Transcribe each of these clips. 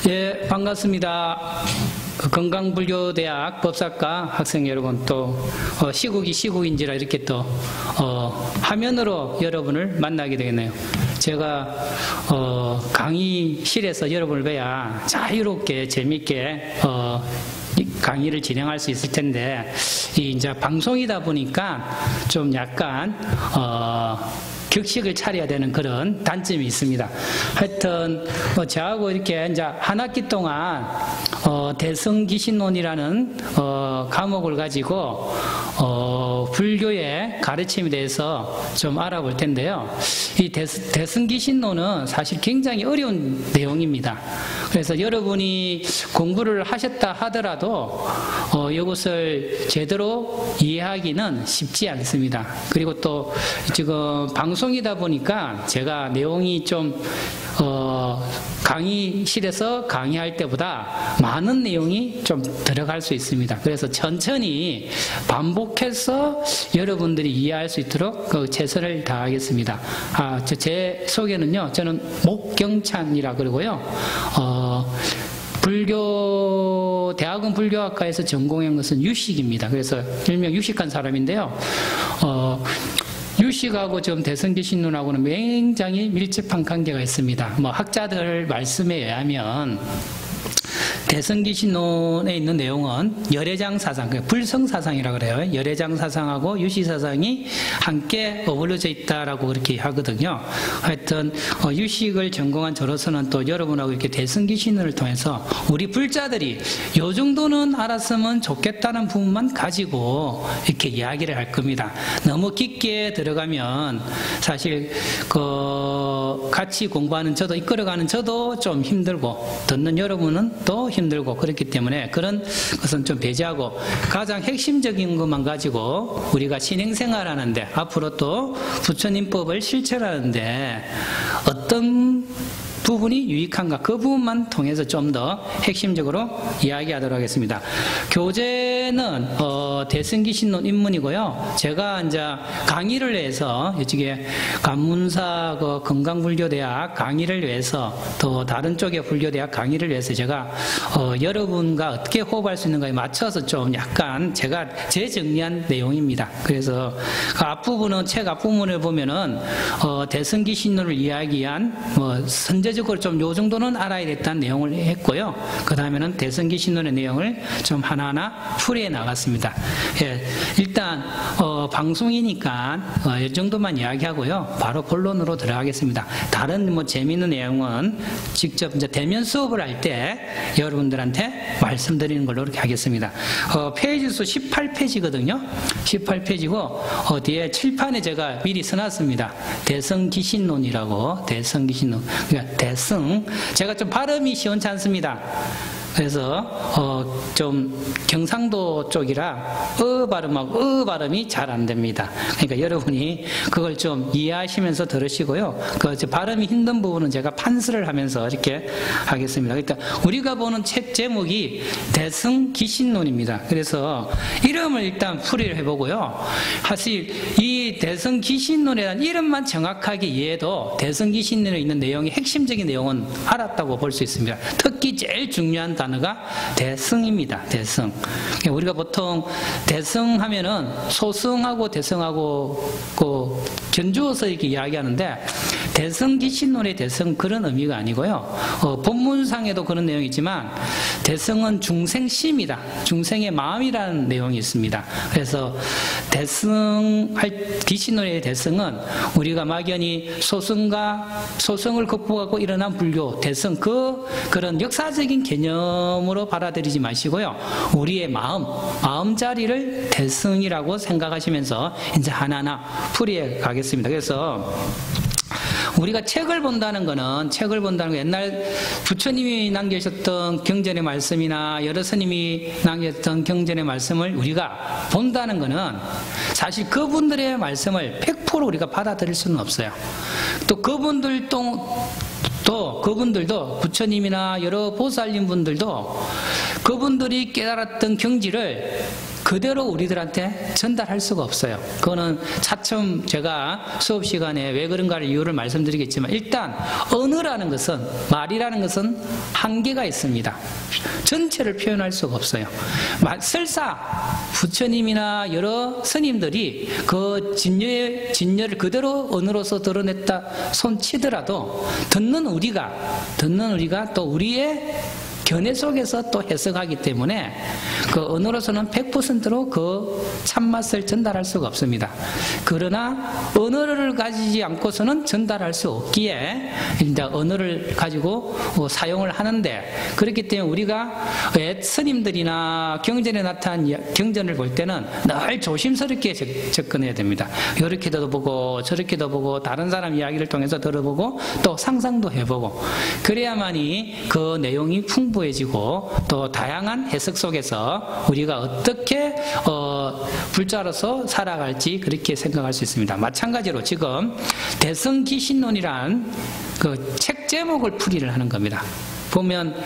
예, 반갑습니다. 건강불교대학 법사과 학생 여러분, 또 시국이 시국인지라 이렇게 또 화면으로 여러분을 만나게 되겠네요. 제가 강의실에서 여러분을 뵈야 자유롭게 재밌게 강의를 진행할 수 있을 텐데, 이제 방송이다 보니까 좀 약간 격식을 차려야 되는 그런 단점이 있습니다. 하여튼 저하고 이렇게 이제 한 학기 동안 대승기신론이라는 과목을 가지고 불교의 가르침에 대해서 좀 알아볼 텐데요. 이 대승기신론은 사실 굉장히 어려운 내용입니다. 그래서 여러분이 공부를 하셨다 하더라도 이것을 제대로 이해하기는 쉽지 않습니다. 그리고 또 지금 방송이다 보니까 제가 내용이 좀 강의실에서 강의할 때보다 많은 내용이 좀 들어갈 수 있습니다. 그래서 천천히 반복해서 여러분들이 이해할 수 있도록 최선을 다하겠습니다. 제 소개는요, 저는 목경찬이라 그러고요. 대학원 불교학과에서 전공한 것은 유식입니다. 그래서 일명 유식한 사람인데요. 유식하고 지금 대승기신론하고는 굉장히 밀접한 관계가 있습니다. 학자들 말씀에 의하면 대승기신론에 있는 내용은 열애장 사상, 불성 사상이라고 그래요. 열애장 사상하고 유시 사상이 함께 어우러져 있다라고 그렇게 하거든요. 하여튼 유식을 전공한 저로서는 또 여러분하고 이렇게 대승기신론을 통해서 우리 불자들이 요 정도는 알았으면 좋겠다는 부분만 가지고 이렇게 이야기를 할 겁니다. 너무 깊게 들어가면 사실 같이 공부하는 저도, 이끌어가는 저도 좀 힘들고, 듣는 여러분은 또 힘들고, 그렇기 때문에 그런 것은 좀 배제하고 가장 핵심적인 것만 가지고 우리가 신행생활 하는데, 앞으로 또 부처님법을 실천하는데 어떤 부분이 유익한가, 그 부분만 통해서 좀 더 핵심적으로 이야기하도록 하겠습니다. 교재는 대승기신론 입문이고요. 제가 이제 강의를 위해서 이쪽에 관문사 건강불교대학 강의를 위해서, 또 다른 쪽의 불교대학 강의를 위해서 제가 여러분과 어떻게 호흡할 수 있는가에 맞춰서 좀 약간 제가 재정리한 내용입니다. 그래서 그 앞부분은, 책 앞부분을 보면은 대승기신론을 이야기한 선제적으로 좀 요 정도는 알아야 됐다는 내용을 했고요. 그 다음에는 대승기신론의 내용을 좀 하나하나 풀이해 나갔습니다. 예, 일단 방송이니까 이 정도만 이야기하고요. 바로 본론으로 들어가겠습니다. 다른 재미있는 내용은 직접 이제 대면 수업을 할 때 여러분들한테 말씀드리는 걸로 이렇게 하겠습니다. 페이지 수 18페이지거든요. 18페이지고 뒤에 칠판에 제가 미리 써놨습니다. 대승기신론이라고. 대승기신론. 그러니까 대승. 제가 좀 발음이 시원치 않습니다. 그래서 좀 경상도 쪽이라 발음하고 발음이 잘 안 됩니다. 그러니까 여러분이 그걸 좀 이해하시면서 들으시고요. 발음이 힘든 부분은 제가 판스를 하면서 이렇게 하겠습니다. 그러니까 우리가 보는 책 제목이 대승기신론입니다. 그래서 이름을 일단 풀이를 해보고요. 사실 이 대승기신론에 대한 이름만 정확하게 이해해도 대승기신론에 있는 내용이, 핵심적인 내용은 알았다고 볼 수 있습니다. 특히 제일 중요한 단어가 대승입니다. 대승. 우리가 보통 대승 하면은 소승하고 대승하고 견주어서 이렇게 이야기하는데, 대승기신론의 대승 그런 의미가 아니고요. 본문상에도 그런 내용이 있지만 대승은 중생심이다. 중생의 마음이라는 내용이 있습니다. 그래서 기신론의 대승은 우리가 막연히 소승을 극복하고 일어난 불교 대승, 그런 역사적인 개념으로 받아들이지 마시고요. 우리의 마음자리를 대승이라고 생각하시면서 이제 하나하나 풀이해 가겠습니다. 그래서 우리가 책을 본다는 건 옛날 부처님이 남기셨던 경전의 말씀이나 여러 스님이 남겼던 경전의 말씀을 우리가 본다는 거는 사실 그분들의 말씀을 100% 우리가 받아들일 수는 없어요. 또 그분들도 부처님이나 여러 보살님 분들도 그분들이 깨달았던 경지를 그대로 우리들한테 전달할 수가 없어요. 그거는 차츰 제가 수업 시간에 왜 그런가를 이유를 말씀드리겠지만, 일단 언어라는 것은, 말이라는 것은 한계가 있습니다. 전체를 표현할 수가 없어요. 설사 부처님이나 여러 스님들이 그 진여를 그대로 언어로서 드러냈다 손치더라도 듣는 우리가 또 우리의 견해 속에서 또 해석하기 때문에 그 언어로서는 100%로 그 참맛을 전달할 수가 없습니다. 그러나 언어를 가지지 않고서는 전달할 수 없기에 이제 언어를 가지고 사용을 하는데, 그렇기 때문에 우리가 스님들이나 경전에 나타난 경전을 볼 때는 늘 조심스럽게 접근해야 됩니다. 이렇게도 보고 저렇게도 보고 다른 사람 이야기를 통해서 들어보고 또 상상도 해보고, 그래야만이 그 내용이 풍부해지고 또 다양한 해석 속에서 우리가 어떻게 불자로서 살아갈지 그렇게 생각할 수 있습니다. 마찬가지로 지금 대성기신론이란 그 책 제목을 풀이를 하는 겁니다. 보면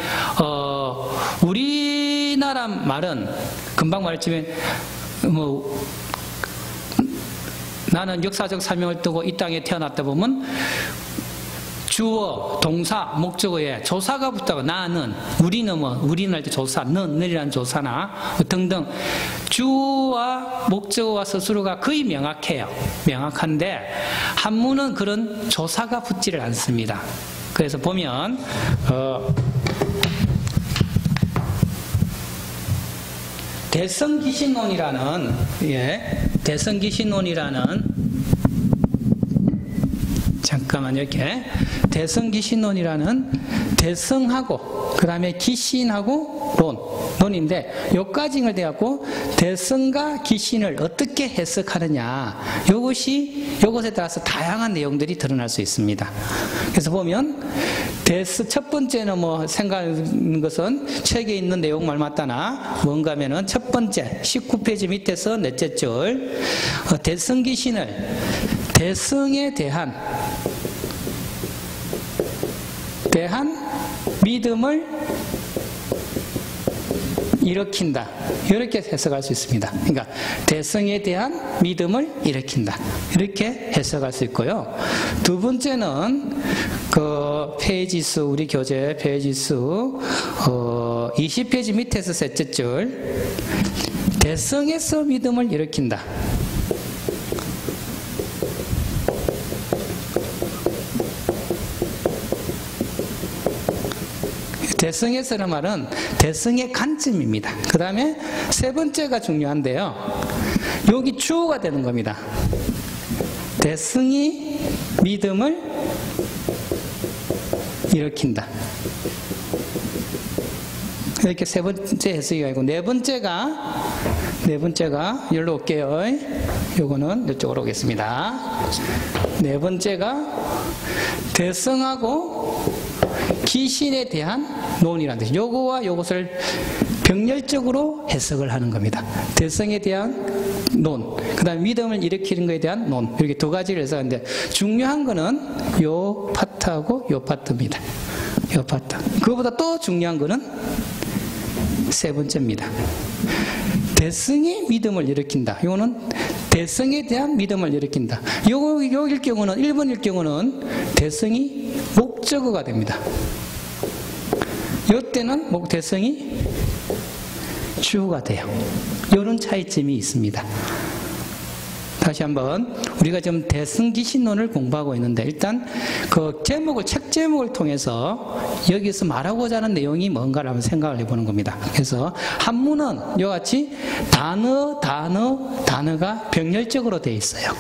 우리나라 말은 금방 말했지만 나는 역사적 사명을 두고 이 땅에 태어났다 보면 주어, 동사, 목적어에 조사가 붙다가 나는, 우리는 우리는 할 때 조사, 너이라는 조사나 등등 주어와 목적어와 스스로가 거의 명확한데 한문은 그런 조사가 붙지를 않습니다. 그래서 보면 대성기신론이라는 잠깐만요. 이렇게 대성기신론이라는 대성하고 그 다음에 기신하고 논인데 요까지를 돼갖고 대성과 기신을 어떻게 해석하느냐, 요것에 따라서 다양한 내용들이 드러날 수 있습니다. 그래서 보면 첫 번째는 생각하는 것은 책에 있는 내용만 맞다나 뭔가 하면은 첫 번째 19페이지 밑에서 넷째 줄 대성기신을 대성에 대한 믿음을 일으킨다, 이렇게 해석할 수 있습니다. 그러니까 대성에 대한 믿음을 일으킨다, 이렇게 해석할 수 있고요. 두 번째는 그 페이지수, 우리 교재 페이지수 20페이지 밑에서 셋째 줄 대성에서 믿음을 일으킨다. 대성에서는 말은 대성의 관점입니다. 그 다음에 세 번째가 중요한데요. 여기 주어가 되는 겁니다. 대성이 믿음을 일으킨다. 이렇게 세 번째 해석이 아니고 네 번째가 여기로 올게요. 요거는 이쪽으로 오겠습니다. 네 번째가 대성하고 기신에 대한 논이라는 뜻. 요거와 요것을 병렬적으로 해석을 하는 겁니다. 대성에 대한 논, 그 다음에 믿음을 일으키는 것에 대한 논, 이렇게 두 가지를 해석하는데 중요한 거는 요 파트하고 요 파트입니다. 요 파트. 그거보다 또 중요한 거는 세 번째입니다. 대성의 믿음을 일으킨다. 이거는 대성에 대한 믿음을 일으킨다. 요일 경우는 1번일 경우는 대성이 목적어가 됩니다. 요때는 대성이 주어가 돼요. 이런 차이점이 있습니다. 다시 한번 우리가 지금 대성기신론을 공부하고 있는데 일단 그 책 제목을 통해서 여기서 말하고자 하는 내용이 뭔가를 한번 생각을 해보는 겁니다. 그래서 한문은 이와 같이 단어가 병렬적으로 되어 있어요.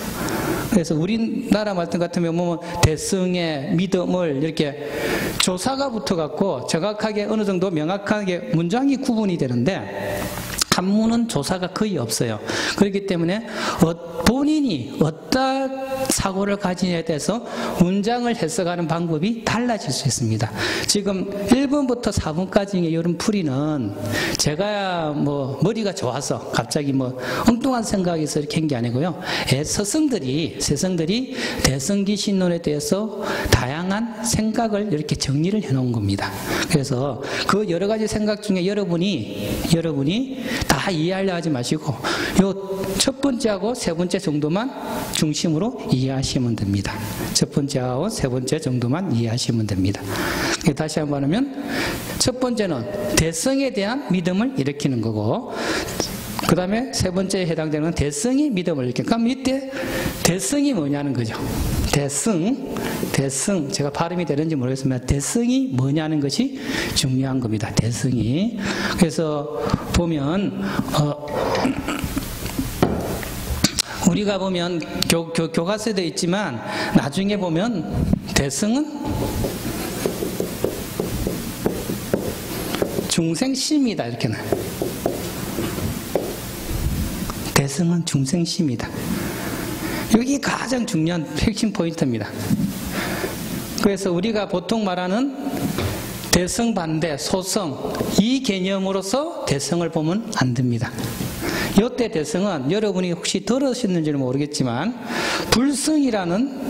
그래서 우리나라 말 같은 경우는 대성의 믿음을 이렇게 조사가 붙어갖고 정확하게 어느 정도 명확하게 문장이 구분이 되는데 한문은 조사가 거의 없어요. 그렇기 때문에 본인이 어떤 사고를 가지냐에 대해서 문장을 해석하는 방법이 달라질 수 있습니다. 지금 1번부터 4번까지의 이런 풀이는 제가 뭐 머리가 좋아서 갑자기 뭐 엉뚱한 생각에서 이렇게 한 게 아니고요. 서성들이 대성기 신론에 대해서 다양한 생각을 이렇게 정리를 해놓은 겁니다. 그래서 그 여러 가지 생각 중에 여러분이 다 이해하려 하지 마시고 요 첫 번째하고 세 번째 정도만 중심으로 이해하시면 됩니다. 첫 번째하고 세 번째 정도만 이해하시면 됩니다. 다시 한번 하면 첫 번째는 대성에 대한 믿음을 일으키는 거고 그 다음에 세 번째에 해당되는 대성이 믿음을 일으키는 그럼 이때 대성이 뭐냐는 거죠. 대성 제가 발음이 되는지 모르겠습니다. 대성이 뭐냐는 것이 중요한 겁니다. 대성이. 그래서 보면 우리가 보면 교과서에도 있지만 나중에 보면 대성은 중생심이다 이렇게 나와요. 대성은 중생심이다. 여기 가장 중요한 핵심 포인트입니다. 그래서 우리가 보통 말하는 대성 반대, 소성 이 개념으로서 대성을 보면 안 됩니다. 이때 대성은 여러분이 혹시 들으셨는지는 모르겠지만 불성이라는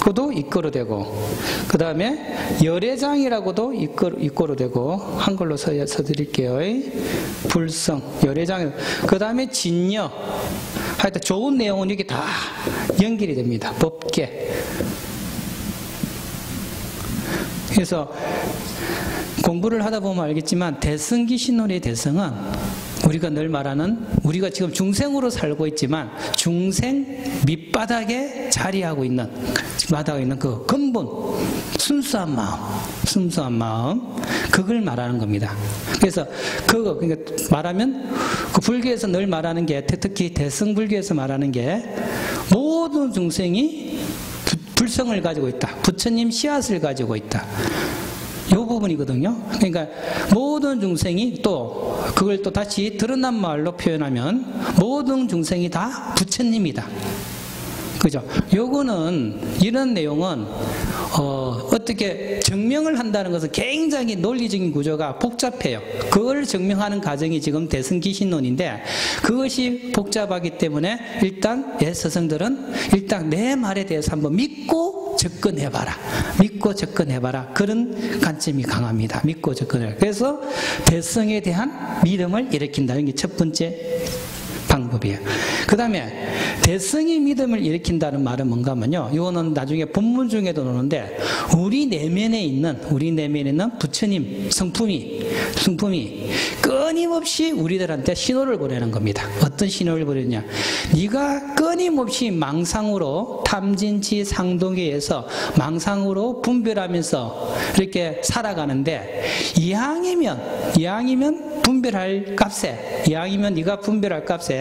것도 이꼬로 되고 그 다음에 열애장이라고도 이꼬로 되고 한글로 써드릴게요. 불성, 열애장 그 다음에 진여 하여튼 좋은 내용은 이게 다 연결이 됩니다. 법계. 그래서 공부를 하다 보면 알겠지만 대성기 신론의 대성은 우리가 늘 말하는 우리가 지금 중생으로 살고 있지만 중생 밑바닥에 자리하고 있는 그 근본 순수한 마음 그걸 말하는 겁니다. 그래서 그러니까 말하면 그 불교에서 늘 말하는 게 특히 대승불교에서 말하는 게 모든 중생이 불성을 가지고 있다. 부처님 씨앗을 가지고 있다. 이 부분이거든요. 그러니까 모든 중생이 또 그걸 또 다시 드러난 말로 표현하면 모든 중생이 다 부처님이다. 그죠? 요거는 이런 내용은 어떻게 증명을 한다는 것은 굉장히 논리적인 구조가 복잡해요. 그걸 증명하는 과정이 지금 대승기신론인데 그것이 복잡하기 때문에 일단 스승들은 일단 내 말에 대해서 한번 믿고 접근해봐라. 그런 관점이 강합니다. 믿고 접근해라. 그래서 대성에 대한 믿음을 일으킨다는 게 첫 번째 방법이에요. 그 다음에 대성이 믿음을 일으킨다는 말은 뭔가 하면요. 이거는 나중에 본문 중에도 나오는데 우리 내면에 있는 부처님 성품이 끊임없이 우리들한테 신호를 보내는 겁니다. 어떤 신호를 보내느냐. 네가 끊임없이 망상으로 탐진치 상동계에서 망상으로 분별하면서 이렇게 살아가는데 이왕이면 분별할 값에 네가 분별할 값에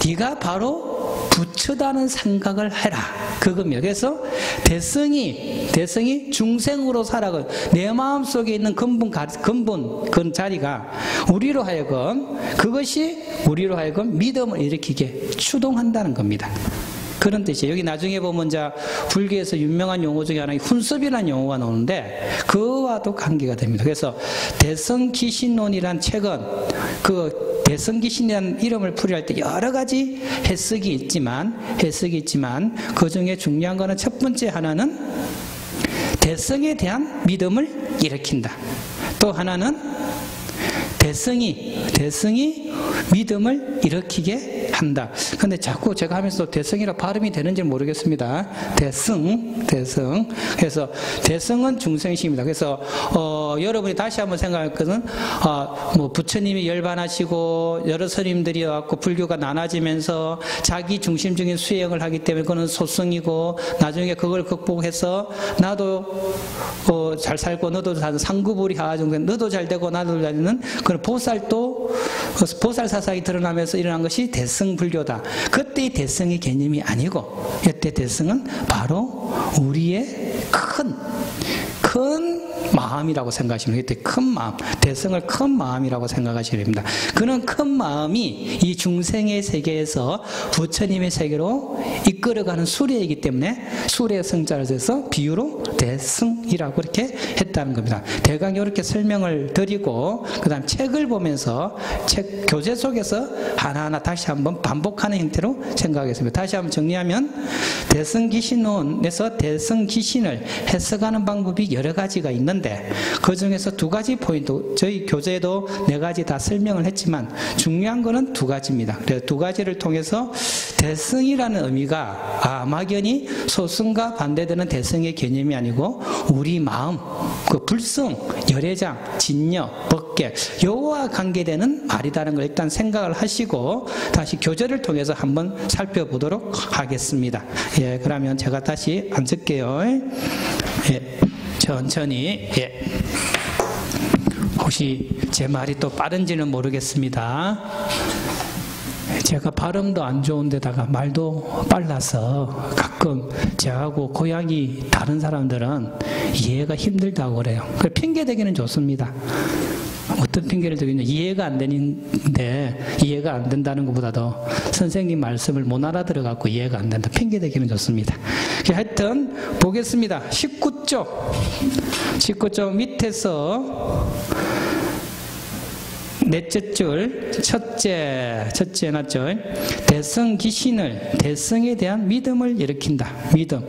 네가 바로 부처다는 생각을 해라. 그겁니다. 그래서 대성이 중생으로 살아가 내 마음속에 있는 근본 그 자리가 그것이 우리로 하여금 믿음을 일으키게 추동한다는 겁니다. 그런 뜻이에요. 여기 나중에 보면 불교에서 유명한 용어 중에 하나 훈섭이라는 용어가 나오는데 그와도 관계가 됩니다. 그래서 대성기신론이란 책은 그 대성기신이라는 이름을 풀이할 때 여러 가지 해석이 있지만 그 중에 중요한 거는 첫 번째 하나는 대성에 대한 믿음을 일으킨다. 또 하나는 대성이 믿음을 일으키게 한다. 근데 자꾸 제가 하면서 대성이라 발음이 되는지 모르겠습니다. 대성. 그래서 대성은 중생심입니다. 그래서 여러분이 다시 한번 생각할 것은 부처님이 열반하시고 여러 스님들이 와갖고 불교가 나눠지면서 자기 중심적인 수행을 하기 때문에 그건 소승이고 나중에 그걸 극복해서 나도 잘 살고 너도 상구불이 하중돼 너도 잘 되고 나도 잘 되는 그런 보살 사상이 드러나면서 일어난 것이 대승불교다. 그때의 대승의 개념이 아니고 이때 대승은 바로 우리의 큰 마음이라고 생각하시면 돼요. 큰 마음, 대성을 큰 마음이라고 생각하시면 됩니다. 그는 큰 마음이 이 중생의 세계에서 부처님의 세계로 이끌어가는 수레이기 때문에 수레의 성자를 써서 비유로 대승이라고 이렇게 했다는 겁니다. 대강 이렇게 설명을 드리고 그 다음 책을 보면서 책 교재 속에서 하나하나 다시 한번 반복하는 형태로 생각하겠습니다. 다시 한번 정리하면 대승기신론에서 대승기신을 해석하는 방법이 여러 가지가 있는데 그 중에서 두 가지 포인트, 저희 교재에도 네 가지 다 설명을 했지만 중요한 거는 두 가지입니다. 그래서 두 가지를 통해서 대승이라는 의미가 막연히 소승과 반대되는 대승의 개념이 아니고 우리 마음, 그 불성, 열애장, 진여, 법계 요와 관계되는 말이라는 걸 일단 생각을 하시고 다시 교재를 통해서 한번 살펴보도록 하겠습니다. 예, 그러면 제가 다시 앉을게요. 예, 천천히. 예. 혹시 제 말이 또 빠른지는 모르겠습니다. 제가 발음도 안 좋은데다가 말도 빨라서 가끔 저하고 고향이 다른 사람들은 이해가 힘들다고 그래요. 핑계대기는 좋습니다. 어떤 핑계를 대기냐, 이해가 안 되는데 이해가 안 된다는 것보다도 선생님 말씀을 못 알아들어갖고 이해가 안 된다. 핑계대기는 좋습니다. 하여튼 보겠습니다. 19쪽 밑에서 넷째 줄, 첫째 해놨죠. 대승기신을, 대승에 대한 믿음을 일으킨다. 믿음.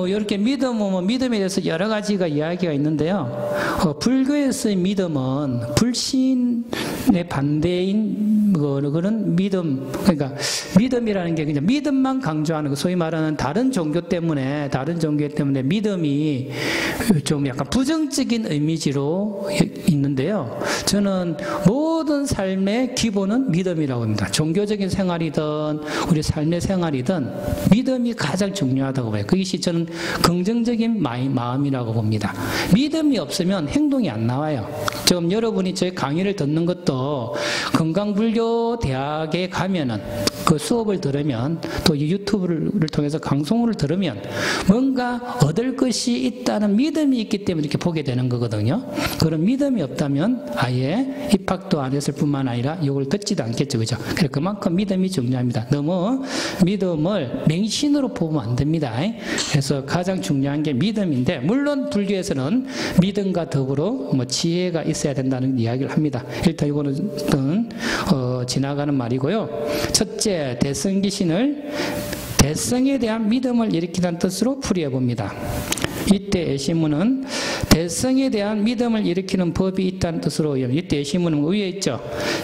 이렇게 믿음에 대해서 여러 가지가 이야기가 있는데요. 불교에서의 믿음은 불신의 반대인 그런 믿음, 그러니까 믿음이라는 게 그냥 믿음만 강조하는 거, 소위 말하는 다른 종교 때문에 믿음이 좀 약간 부정적인 이미지로 있는데요. 저는 모든 삶의 기본은 믿음이라고 합니다. 종교적인 생활이든 우리 삶의 생활이든 믿음이 가장 중요하다고 봐요. 그것이 저는 긍정적인 마음이라고 봅니다. 믿음이 없으면 행동이 안 나와요. 지금 여러분이 저희 강의를 듣는 것도 건강불교대학에 가면은 그 수업을 들으면 또 유튜브를 통해서 방송을 들으면 뭔가 얻을 것이 있다는 믿음이 있기 때문에 이렇게 보게 되는 거거든요. 그런 믿음이 없다면 아예 입학도 안 했을 뿐만 아니라 이걸 듣지도 않겠죠. 그죠? 그래서 그만큼 믿음이 중요합니다. 너무 믿음을 맹신으로 보면 안 됩니다. 그래서 가장 중요한 게 믿음인데, 물론 불교에서는 믿음과 더불어 지혜가 있어야 된다는 이야기를 합니다. 일단 이거는 지나가는 말이고요. 첫째, 대승기신을 대승에 대한 믿음을 일으키는 뜻으로 풀이해 봅니다. 이때 예시문은 대성에 대한 믿음을 일으키는 법이 있다는 뜻으로, 이때 예시문은 위에 있죠.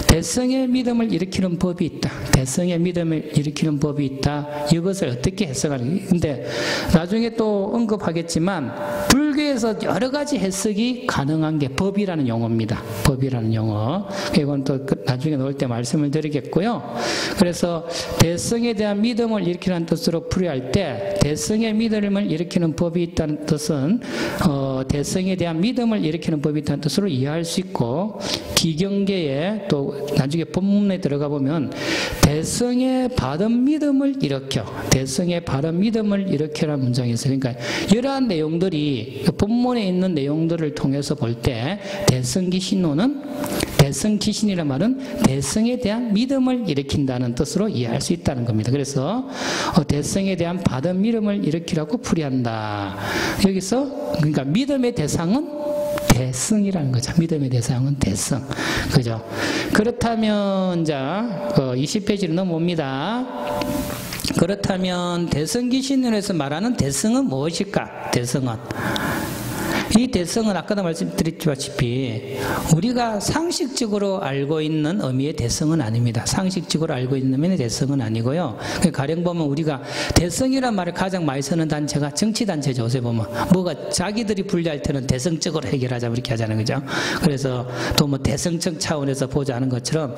대성의 믿음을 일으키는 법이 있다. 대성의 믿음을 일으키는 법이 있다. 이것을 어떻게 해석하는, 근데 나중에 또 언급하겠지만 불교에서 여러 가지 해석이 가능한 게 법이라는 용어입니다. 법이라는 용어. 이건 또 나중에 나올 때 말씀을 드리겠고요. 그래서 대성에 대한 믿음을 일으키는 뜻으로 풀이할 때 대성의 믿음을 일으키는 법이 있다는 뜻은 대성에 대한 믿음을 일으키는 법이 있다는 뜻으로 이해할 수 있고, 기경계에 또 나중에 본문에 들어가 보면 대성의 바른 믿음을 일으켜, 대성의 바른 믿음을 일으켜라는 문장이 있어요. 그러니까 이러한 내용들이 본문에 있는 내용들을 통해서 볼 때 대성기신론은, 대성기신이란 말은 대성에 대한 믿음을 일으킨다는 뜻으로 이해할 수 있다는 겁니다. 그래서 대성에 대한 바른 믿음을 일으키라고 풀이한다. 여기서 그러니까 믿음의 대상은 대승이라는 거죠. 믿음의 대상은 대승. 그죠? 그렇다면, 자, 20페이지로 넘어옵니다. 그렇다면, 대승기신론에서 말하는 대승은 무엇일까? 대승은. 이 대성은 아까도 말씀드렸다시피 우리가 상식적으로 알고 있는 의미의 대성은 아닙니다. 상식적으로 알고 있는 의미의 대성은 아니고요. 가령 보면 우리가 대성이란 말을 가장 많이 쓰는 단체가 정치단체죠. 요새 보면 뭐가 자기들이 분리할 때는 대성적으로 해결하자 이렇게 하잖아요. 그죠? 그래서 또 뭐 대성적 차원에서 보자는 것처럼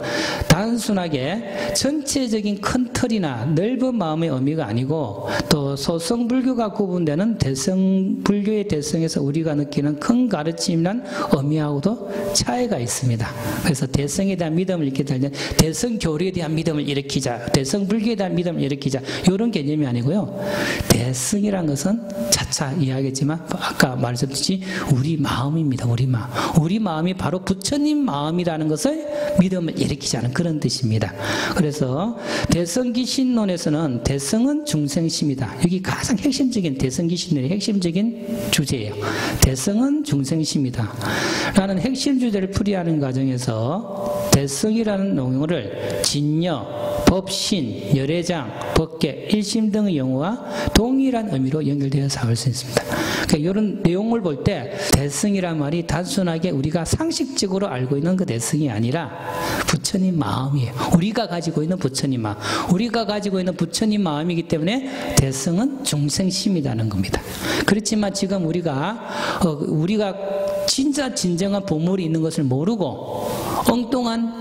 단순하게 전체적인 큰 틀이나 넓은 마음의 의미가 아니고, 또 소성불교가 구분되는 대성, 불교의 대성에서 우리가 느끼는 큰 가르침이란 의미하고도 차이가 있습니다. 그래서 대성에 대한 믿음을 일으키다 할 때 대성 교리에 대한 믿음을 일으키자, 대성 불교에 대한 믿음을 일으키자 이런 개념이 아니고요. 대성이란 것은 차차 이야기했지만 아까 말했듯이 우리 마음입니다. 우리 마음. 우리 마음이 바로 부처님 마음이라는 것을 믿음을 일으키자는 그런 뜻입니다. 그래서 대성기신론에서는 대성은 중생심이다. 여기 가장 핵심적인 대성기신론의 핵심적인 주제예요. 대성은 중생심이다. 라는 핵심 주제를 풀이하는 과정에서 대성이라는 용어를 진여, 법신, 열애장, 법계, 일심 등의 용어와 동일한 의미로 연결되어서 볼 수 있습니다. 그러니까 이런 내용을 볼 때 대성이란 말이 단순하게 우리가 상식적으로 알고 있는 그 대성이 아니라 부처님 마음이에요. 우리가 가지고 있는 부처님 마음. 우리가 가지고 있는 부처님 마음이기 때문에 대성은 중생심이라는 겁니다. 그렇지만 지금 우리가 진짜 진정한 보물이 있는 것을 모르고 엉뚱한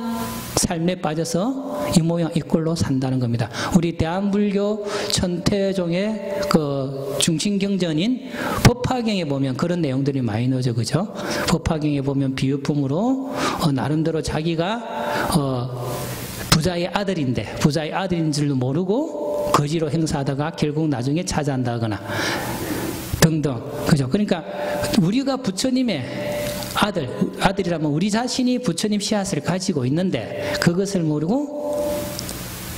삶에 빠져서 이 모양 이 꼴로 산다는 겁니다. 우리 대한불교 천태종의 그 중심경전인 법화경에 보면 그런 내용들이 많이 넣어져, 그죠? 법화경에 보면 비유품으로 나름대로 자기가 부자의 아들인데 부자의 아들인 줄도 모르고 거지로 행사하다가 결국 나중에 차지한다거나 등등, 그죠? 그러니까 우리가 부처님의 아들이라면 우리 자신이 부처님 씨앗을 가지고 있는데 그것을 모르고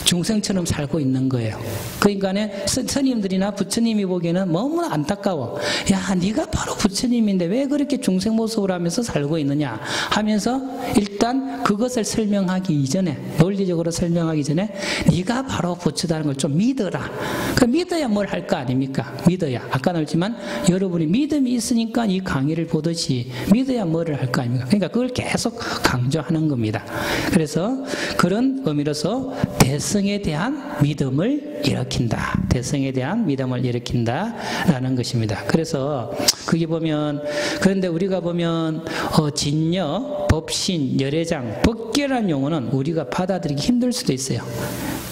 중생처럼 살고 있는 거예요. 그러니까 스님들이나 부처님이 보기에는 너무나 안타까워. 야, 네가 바로 부처님인데 왜 그렇게 중생 모습을 하면서 살고 있느냐 하면서 일단 그것을 설명하기 이전에, 논리적으로 설명하기 전에 네가 바로 부처다는 걸 좀 믿어라. 그 믿어야 뭘 할 거 아닙니까? 믿어야. 아까 나왔지만 여러분이 믿음이 있으니까 이 강의를 보듯이 믿어야 뭐를 할 거 아닙니까? 그러니까 그걸 계속 강조하는 겁니다. 그래서 그런 의미로서 대성에 대한 믿음을 일으킨다. 대성에 대한 믿음을 일으킨다라는 것입니다. 그래서 거기 보면, 그런데 우리가 보면 진여, 법신, 열애장, 법계라는 용어는 우리가 받아들이기 힘들 수도 있어요.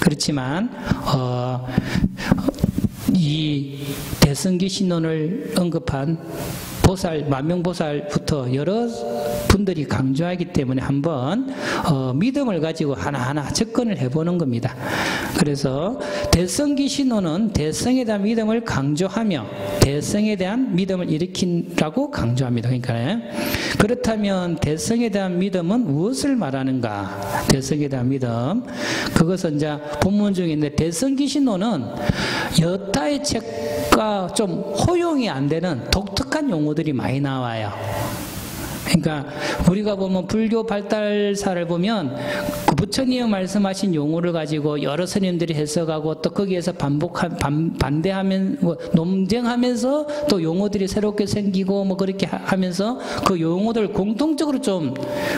그렇지만 이 대성기신론을 언급한 보살, 만명보살부터 여러 분들이 강조하기 때문에 한번 믿음을 가지고 하나하나 접근을 해보는 겁니다. 그래서 대성기신론은 대성에 대한 믿음을 강조하며 대성에 대한 믿음을 일으킨다고 강조합니다. 그러니까 그렇다면 대성에 대한 믿음은 무엇을 말하는가? 대성에 대한 믿음, 그것은 이제 본문 중에 있는데 대성기신론은 여타의 책과 좀 호용이 안 되는 독특한 용어들이 많이 나와요. 그러니까 우리가 보면 불교 발달사를 보면 그 부처님이 말씀하신 용어를 가지고 여러 스님들이 해석하고 또 거기에서 반대하면 논쟁하면서 또 용어들이 새롭게 생기고 뭐 그렇게 하면서 그 용어들 공통적으로 좀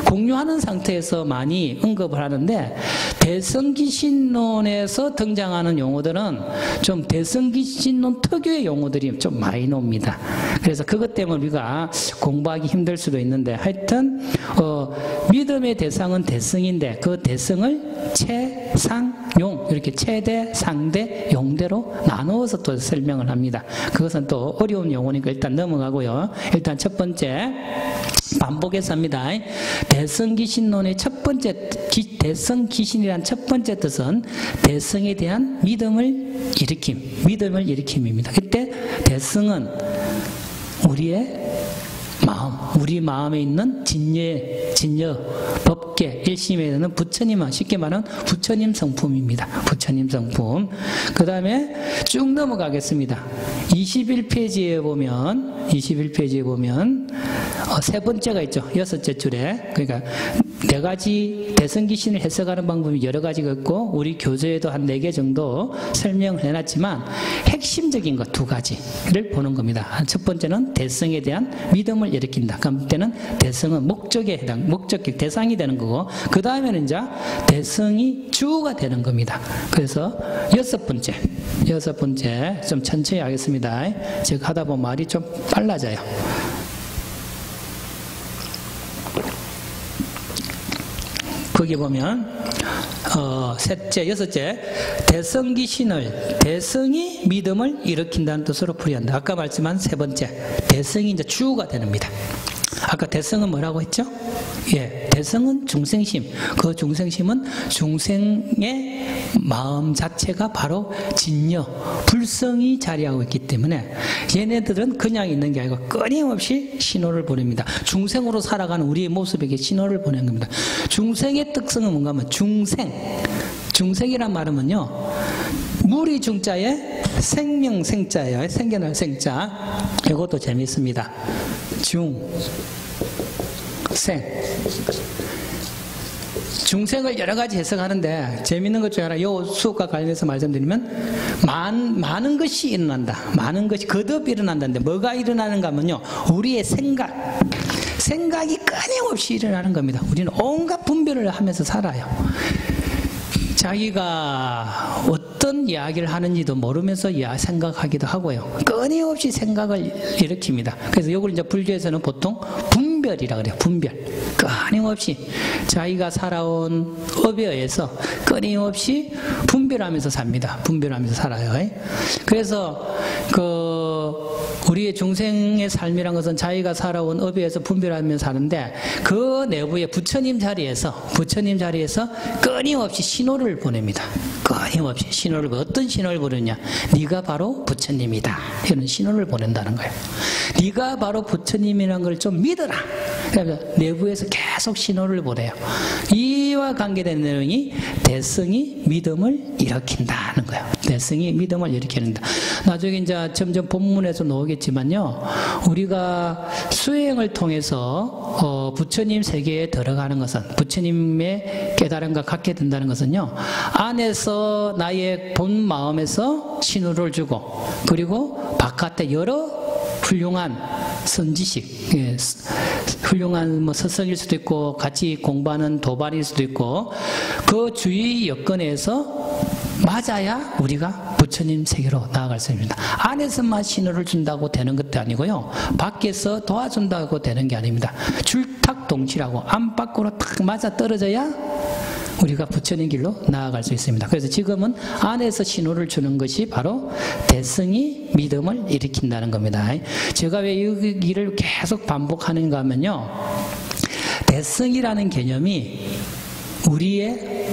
공유하는 상태에서 많이 언급을 하는데 대성기신론에서 등장하는 용어들은 좀 대성기신론 특유의 용어들이 좀 많이 나옵니다. 그래서 그것 때문에 우리가 공부하기 힘들 수도 있는데 하여튼 믿음의 대상은 대성인데 그 대성을 최상용 이렇게 최대, 상대, 용대로 나누어서 또 설명을 합니다. 그것은 또 어려운 용어니까 일단 넘어가고요. 일단 첫 번째 반복해서 합니다. 대성기신론의 첫 번째 대성기신이란 첫 번째 뜻은 대성에 대한 믿음을 일으킴입니다. 그때 대성은 우리의 마음, 우리 마음에 있는 진여, 법계, 일심에 있는 부처님, 쉽게 말하면 부처님 성품입니다. 부처님 성품. 그 다음에 쭉 넘어가겠습니다. 21페이지에 보면 세 번째가 있죠. 여섯째 줄에. 그러니까 네 가지 대성기신을 해석하는 방법이 여러 가지가 있고 우리 교재에도 한 4개 정도 설명을 해놨지만 핵심적인 것 2가지를 보는 겁니다. 첫 번째는 대성에 대한 믿음을 일으킨다. 그때는 대성은 목적에 해당, 목적격 대상이 되는 거고 그 다음에는 이제 대성이 주가 되는 겁니다. 그래서 여섯 번째 좀 천천히 하겠습니다. 제가 하다 보면 말이 좀 빨라져요. 거기 보면 셋째, 여섯째, 대성기 신을, 대성이 믿음을 일으킨다는 뜻으로 풀이한다. 아까 말씀한 세 번째, 대성이 이제 주가 됩니다. 아까 대성은 뭐라고 했죠? 예, 대성은 중생심. 그 중생심은 중생의 마음 자체가 바로 진여, 불성이 자리하고 있기 때문에 얘네들은 그냥 있는 게 아니고 끊임없이 신호를 보냅니다. 중생으로 살아가는 우리의 모습에게 신호를 보낸 겁니다. 중생의 특성은 뭔가 하면 중생. 중생이란 말은요, 무리 중자에 생명 생자예요. 생겨날 생자. 이것도 재미있습니다. 중생을 여러 가지 해석하는데 재미있는 것 중에 하나, 이 수업과 관련해서 말씀드리면 많은 것이 일어난다. 많은 것이 거듭 일어난다는데 뭐가 일어나는가 하면요, 우리의 생각이 끊임없이 일어나는 겁니다. 우리는 온갖 분별을 하면서 살아요. 자기가 어떤 이야기를 하는지도 모르면서 생각하기도 하고요. 끊임없이 생각을 일으킵니다. 그래서 이걸 이제 불교에서는 보통 분별이라 그래요. 분별. 끊임없이 자기가 살아온 업에 의해서 끊임없이 분별하면서 삽니다. 분별하면서 살아요. 그래서 우리의 중생의 삶이란 것은 자기가 살아온 업에 의해서 분별하면서 사는데, 그 내부에 부처님 자리에서 끊임없이 신호를 보냅니다. 끊임없이 신호를, 어떤 신호를 보내냐? 네가 바로 부처님이다. 이런 신호를 보낸다는 거예요. 네가 바로 부처님이라는 걸 좀 믿어라. 그래서 내부에서 계속 신호를 보내요. 이와 관계된 내용이 대성이 믿음을 일으킨다는 거예요. 대성이 믿음을 일으킨다. 나중에 이제 점점 본문에서 나오겠지만요, 우리가 수행을 통해서 부처님 세계에 들어가는 것은, 부처님의 깨달음과 같게 된다는 것은요, 안에서 나의 본 마음에서 신호를 주고, 그리고 바깥에 여러 훌륭한 선지식, 훌륭한 스승일 수도 있고 같이 공부하는 도반일 수도 있고, 그 주위 여건에서 맞아야 우리가 부처님 세계로 나아갈 수 있습니다. 안에서만 신호를 준다고 되는 것도 아니고요, 밖에서 도와준다고 되는 게 아닙니다. 줄탁동치라고 안팎으로 딱 맞아 떨어져야 우리가 부처님 길로 나아갈 수 있습니다. 그래서 지금은 안에서 신호를 주는 것이 바로 대성이 믿음을 일으킨다는 겁니다. 제가 왜 이 길을 계속 반복하는가 하면요, 대성이라는 개념이 우리의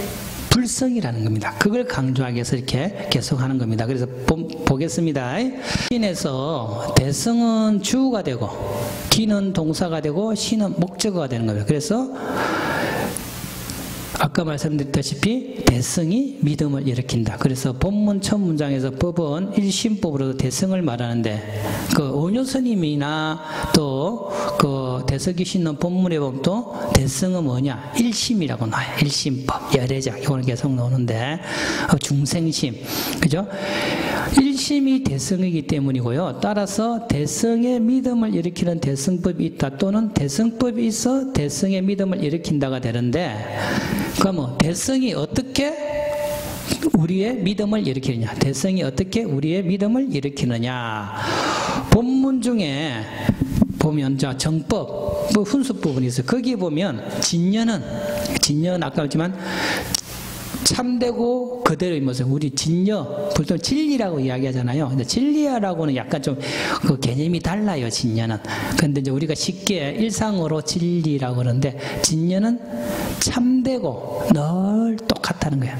불성이라는 겁니다. 그걸 강조하기 위해서 이렇게 계속 하는 겁니다. 그래서 보겠습니다. 신에서 대성은 주가 되고, 기는 동사가 되고, 신은 목적어가 되는 겁니다. 그래서 아까 말씀드렸다시피 대성이 믿음을 일으킨다. 그래서 본문 첫 문장에서 법은 일심법으로 대성을 말하는데, 그 오뇨 스님이나 또 그 대석이 신는 본문에 보면 또 대성은 뭐냐? 일심이라고 나와요. 일심법, 열애작, 이거는 계속 나오는데, 중생심, 그죠? 일심이 대성이기 때문이고요. 따라서 대성의 믿음을 일으키는 대성법이 있다, 또는 대성법이 있어 대성의 믿음을 일으킨다가 되는데, 그러면 대성이 어떻게 우리의 믿음을 일으키느냐? 대성이 어떻게 우리의 믿음을 일으키느냐? 본문 중에 보면 정법, 훈수 부분이 있어요. 거기에 보면 진여는 아까 했지만 참되고 그대로의 모습, 우리 진여, 보통 진리라고 이야기하잖아요. 근데 진리라고는 약간 좀 그 개념이 달라요, 진여는. 근데 이제 우리가 쉽게 일상어로 진리라고 그러는데, 진여는 참되고 늘 똑같다는 거야.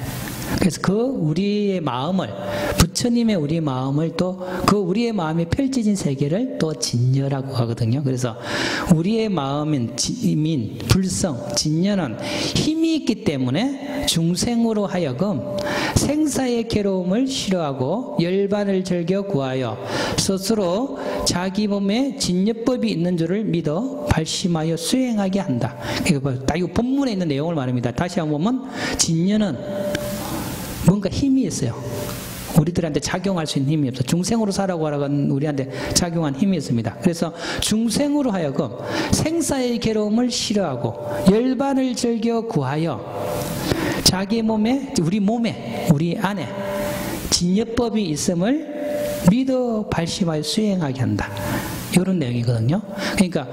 그래서 그 우리의 마음을, 부처님의 우리의 마음을, 또 그 우리의 마음이 펼쳐진 세계를 또 진여라고 하거든요. 그래서 우리의 마음인 불성, 진여는 힘이 있기 때문에 중생으로 하여금 생사의 괴로움을 싫어하고 열반을 즐겨 구하여 스스로 자기 몸에 진여법이 있는 줄을 믿어 발심하여 수행하게 한다. 이거 본문에 있는 내용을 말합니다. 다시 한번 보면 진여는 뭔가 힘이 있어요. 우리들한테 작용할 수 있는 힘이 없어. 중생으로 살아가는 우리한테 작용한 힘이 있습니다. 그래서 중생으로 하여금 생사의 괴로움을 싫어하고 열반을 즐겨 구하여 자기 몸에, 우리 안에 진여법이 있음을 믿어 발심하여 수행하게 한다. 이런 내용이거든요. 그러니까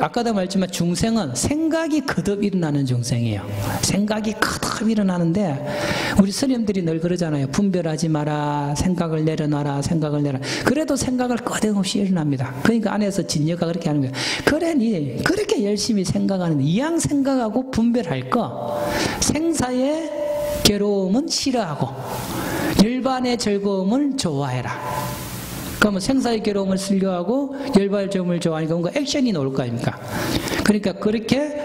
아까도 말했지만 중생은 생각이 거듭 일어나는 중생이에요. 생각이 거듭 일어나는데 우리 스님들이 늘 그러잖아요. 분별하지 마라, 생각을 내려놔라, 생각을 내라. 그래도 생각을 끊임없이 일어납니다. 그러니까 안에서 진여가 그렇게 하는 거예요. 그래, 니 그렇게 열심히 생각하는데 이왕 생각하고 분별할 거 생사의 괴로움은 싫어하고 열반의 즐거움을 좋아해라. 그러면 생사의 괴로움을 슬려하고 열반의 즐거움을 좋아하니까 뭔가 액션이 나올 거 아닙니까? 그러니까 그렇게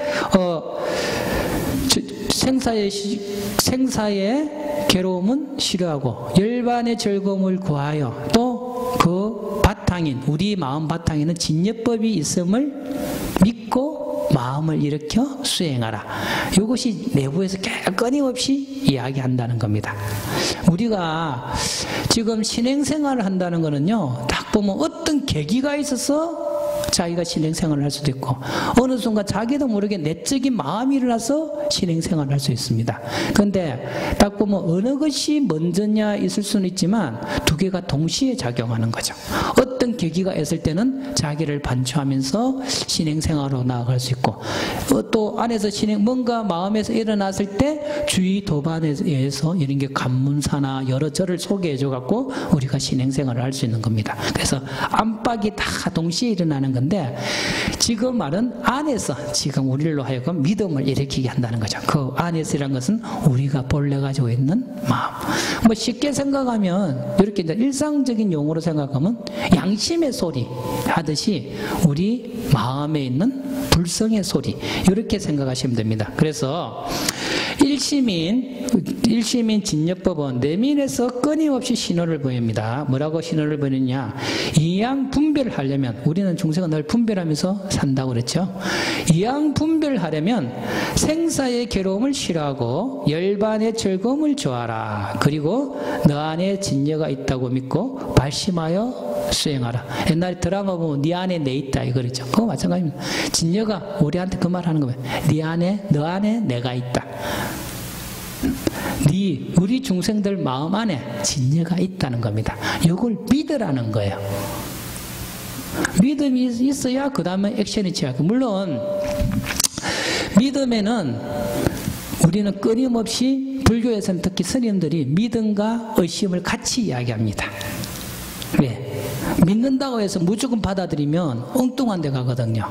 생사의 괴로움은 싫어하고 열반의 즐거움을 구하여 또 그 바탕인 우리 마음 바탕에는 진여법이 있음을 믿고 마음을 일으켜 수행하라. 이것이 내부에서 끊임없이 이야기한다는 겁니다. 우리가 지금 신행생활을 한다는 거는요, 딱 보면 어떤 계기가 있어서 자기가 신행생활을 할 수도 있고 어느 순간 자기도 모르게 내적인 마음이 일어나서 신행생활을 할 수 있습니다. 그런데 딱 보면 어느 것이 먼저냐 있을 수는 있지만 두 개가 동시에 작용하는 거죠. 어떤 계기가 있을 때는 자기를 반추하면서 신행생활로 나아갈 수 있고 또 안에서 뭔가 마음에서 일어났을 때 주의 도반에 의해서 이런 게 관문사나 여러 절을 소개해줘 갖고 우리가 신행생활을 할 수 있는 겁니다. 그래서 안팎이 다 동시에 일어나는 건데 지금 말은 안에서 지금 우리로 하여금 믿음을 일으키게 한다는 거죠. 그 안에서라는 것은 우리가 본래 가지고 있는 마음. 뭐 쉽게 생각하면 이렇게 이제 일상적인 용어로 생각하면 양심의 소리 하듯이 우리 마음에 있는 불성의 소리 이렇게 생각하시면 됩니다. 그래서 일심인 진여법은 내면에서 끊임없이 신호를 보입니다. 뭐라고 신호를 보이느냐? 이양 분별을 하려면 우리는 중생은 늘 분별하면서 산다고 그랬죠. 이양 분별을 하려면 생사의 괴로움을 싫어하고 열반의 즐거움을 좋아하라. 그리고 너 안에 진여가 있다고 믿고 발심하여 수행하라. 옛날에 드라마 보면 네 안에 내 있다 이거 그랬죠. 그거 마찬가지입니다. 진여가 우리한테 그 말 하는 거예요. 너 안에 내가 있다. 우리 중생들 마음 안에 진여가 있다는 겁니다. 이걸 믿으라는 거예요. 믿음이 있어야 그 다음에 액션이 취하고 물론 믿음에는 우리는 끊임없이 불교에서는 특히 스님들이 믿음과 의심을 같이 이야기합니다. 왜? 믿는다고 해서 무조건 받아들이면 엉뚱한 데 가거든요.